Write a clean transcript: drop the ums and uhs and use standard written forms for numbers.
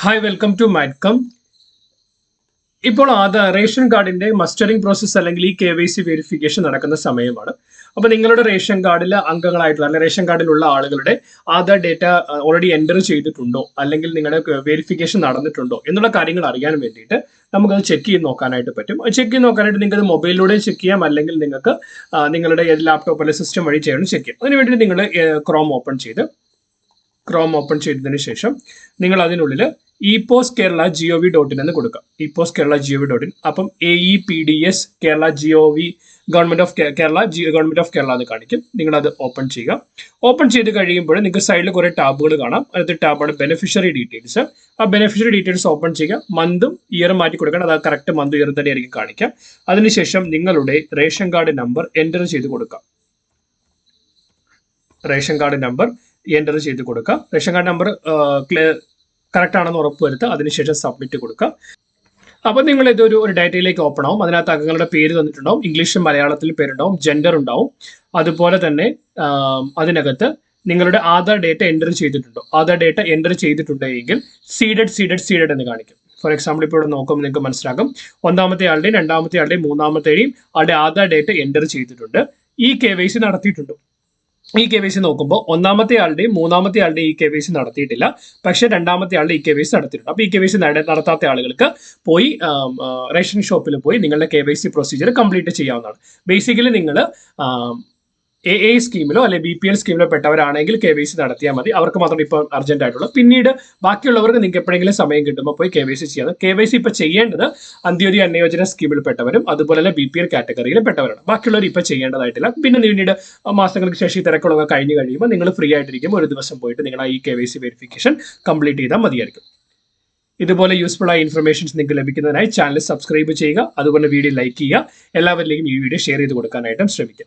Hi welcome to മൈഡ്കം. ഇപ്പോൾ ration കാർഡിന്റെ mustering process അല്ലെങ്കിൽ ഈ KYC വെരിഫിക്കേഷൻ നടക്കുന്ന സമയമാണ്. അപ്പോൾ നിങ്ങളുടെ റേഷൻ കാർഡിൽ അംഗങ്ങളായിട്ടുള്ള അല്ലെങ്കിൽ റേഷൻ കാർഡിലുള്ള ആളുകളുടെ ആധാർ ഡേറ്റ ഓൾറെഡി എൻ്റർ ചെയ്തിട്ടുണ്ടോ അല്ലെങ്കിൽ നിങ്ങളുടെ വെരിഫിക്കേഷൻ നടന്നിട്ടുണ്ടോ എന്നുള്ള കാര്യങ്ങൾ അറിയാൻ വേണ്ടിയിട്ട് നമുക്കത് ചെക്ക് ചെയ്ത് നോക്കാനായിട്ട് പറ്റും. ചെക്ക് ചെയ്ത് നോക്കാനായിട്ട് നിങ്ങൾക്ക് അത് മൊബൈലിലൂടെ ചെക്ക് ചെയ്യാം, അല്ലെങ്കിൽ നിങ്ങൾക്ക് നിങ്ങളുടെ ലാപ്ടോപ്പ് അല്ലെങ്കിൽ സിസ്റ്റം വഴി ചെയ്യണം ചെക്ക് ചെയ്യാം. അതിന് വേണ്ടി നിങ്ങൾ ക്രോം ഓപ്പൺ ചെയ്തതിന് ശേഷം നിങ്ങൾ അതിനുള്ളിൽ EPOS Kerala gov.in എന്ന് കൊടുക്കുക. EPOS Kerala gov.in. അപ്പം AEPDS Kerala GOV government of Kerala എന്ന് കാണിക്കും. നിങ്ങൾ അത് ഓപ്പൺ ചെയ്യുക. ഓപ്പൺ ചെയ്ത് കഴിയുമ്പോൾ നിങ്ങൾക്ക് സൈഡിൽ കുറെ ടാബുകൾ കാണാം. അടുത്ത ടാബാണ് ബെനിഫിഷ്യറി ഡീറ്റെയിൽസ്. ആ ബെനിഫിഷ്യറി ഡീറ്റെയിൽസ് ഓപ്പൺ ചെയ്യുക. മന്തും ഇയറും മാറ്റി കൊടുക്കണം. അത് കറക്റ്റ് മന്തും ഇയറും തന്നെ ആയിരിക്കും കാണിക്കാം. അതിനുശേഷം നിങ്ങളുടെ റേഷൻ കാർഡ് നമ്പർ എൻ്റർ ചെയ്ത് കൊടുക്കുക. റേഷൻ കാർഡ് നമ്പർ കറക്റ്റ് ആണെന്ന് ഉറപ്പുവരുത്തുക. അതിനുശേഷം സബ്മിറ്റ് കൊടുക്കുക. അപ്പോൾ നിങ്ങൾ ഇതൊരു ഡാറ്റയിലേക്ക് ഓപ്പൺ ആവും. അതിനകത്ത് അംഗങ്ങളുടെ പേര് തന്നിട്ടുണ്ടാവും, ഇംഗ്ലീഷും മലയാളത്തിലും പേരുണ്ടാവും, ജെൻഡർ ഉണ്ടാവും. അതുപോലെ തന്നെ അതിനകത്ത് നിങ്ങളുടെ ആധാർ ഡേറ്റ എൻ്റർ ചെയ്തിട്ടുണ്ടോ? ആധാർ ഡേറ്റ എൻ്റർ ചെയ്തിട്ടുണ്ടെങ്കിൽ സീഡഡ് എന്ന് കാണിക്കും. ഫോർ എക്സാമ്പിൾ ഇപ്പോൾ ഇവിടെ നോക്കുമ്പോൾ നിങ്ങൾക്ക് മനസ്സിലാകും, ഒന്നാമത്തെ ആളുടെയും രണ്ടാമത്തെ ആളുടെയും മൂന്നാമത്തെയും ആളുടെ ആധാർ ഡേറ്റ എൻ്റർ ചെയ്തിട്ടുണ്ട്. ഈ KYC നടത്തിയിട്ടുണ്ട്. ഈ KYC നോക്കുമ്പോൾ ഒന്നാമത്തെ ആളുടെയും മൂന്നാമത്തെ ആളുടെയും ഈ KYC നടത്തിയിട്ടില്ല, പക്ഷേ രണ്ടാമത്തെ ആളുടെ ഈ KYC നടത്തിയിട്ടുണ്ട്. അപ്പോൾ ഈ KYC നടത്താത്ത ആളുകൾക്ക് പോയി റേഷൻ ഷോപ്പിൽ പോയി നിങ്ങളുടെ KYC പ്രൊസീജിയർ കംപ്ലീറ്റ് ചെയ്യാവുന്നതാണ്. ബേസിക്കലി നിങ്ങൾ AA സ്കീമിലോ അല്ലെങ്കിൽ BPL സ്കീമിലോ പെട്ടവരാണെങ്കിൽ KYC നടത്തിയാൽ മതി. അവർക്ക് മാത്രം ഇപ്പോൾ അർജന്റ് ആയിട്ടുള്ളൂ. പിന്നീട് ബാക്കിയുള്ളവർക്ക് നിങ്ങൾക്ക് എപ്പോഴെങ്കിലും സമയം കിട്ടുമ്പോൾ പോയി KYC ചെയ്യാം. KYC ഇപ്പോൾ ചെയ്യേണ്ടത് അന്ത്യോദയ അന്നയോജന സ്കീമിൽ പെട്ടവരും അതുപോലെ തന്നെ BPL കാറ്റഗറിയിൽ പെട്ടവരാണ്. ബാക്കിയുള്ളവർ ഇപ്പോൾ ചെയ്യേണ്ടതായിട്ടില്ല. പിന്നീട് മാസങ്ങൾക്ക് ശേഷം ഈ തിരക്കുകളൊക്കെ കഴിഞ്ഞ് കഴിയുമ്പോൾ നിങ്ങൾ ഫ്രീ ആയിട്ടിരിക്കുമ്പോൾ ഒരു ദിവസം പോയിട്ട് നിങ്ങൾ ഈ KYC വെരിഫിക്കേഷൻ കംപ്ലീറ്റ് ചെയ്താൽ മതിയായിരിക്കും. ഇതുപോലെ യൂസ്ഫുൾ ആയ ഇൻഫർമേഷൻസ് നിങ്ങൾക്ക് ലഭിക്കുന്നതിനായി ചാനൽ സബ്സ്ക്രൈബ് ചെയ്യുക. അതുപോലെ വീഡിയോ ലൈക്ക് ചെയ്യുക. എല്ലാവരിലേക്കും ഈ വീഡിയോ ഷെയർ ചെയ്ത് കൊടുക്കാനായിട്ടും ശ്രമിക്കുക.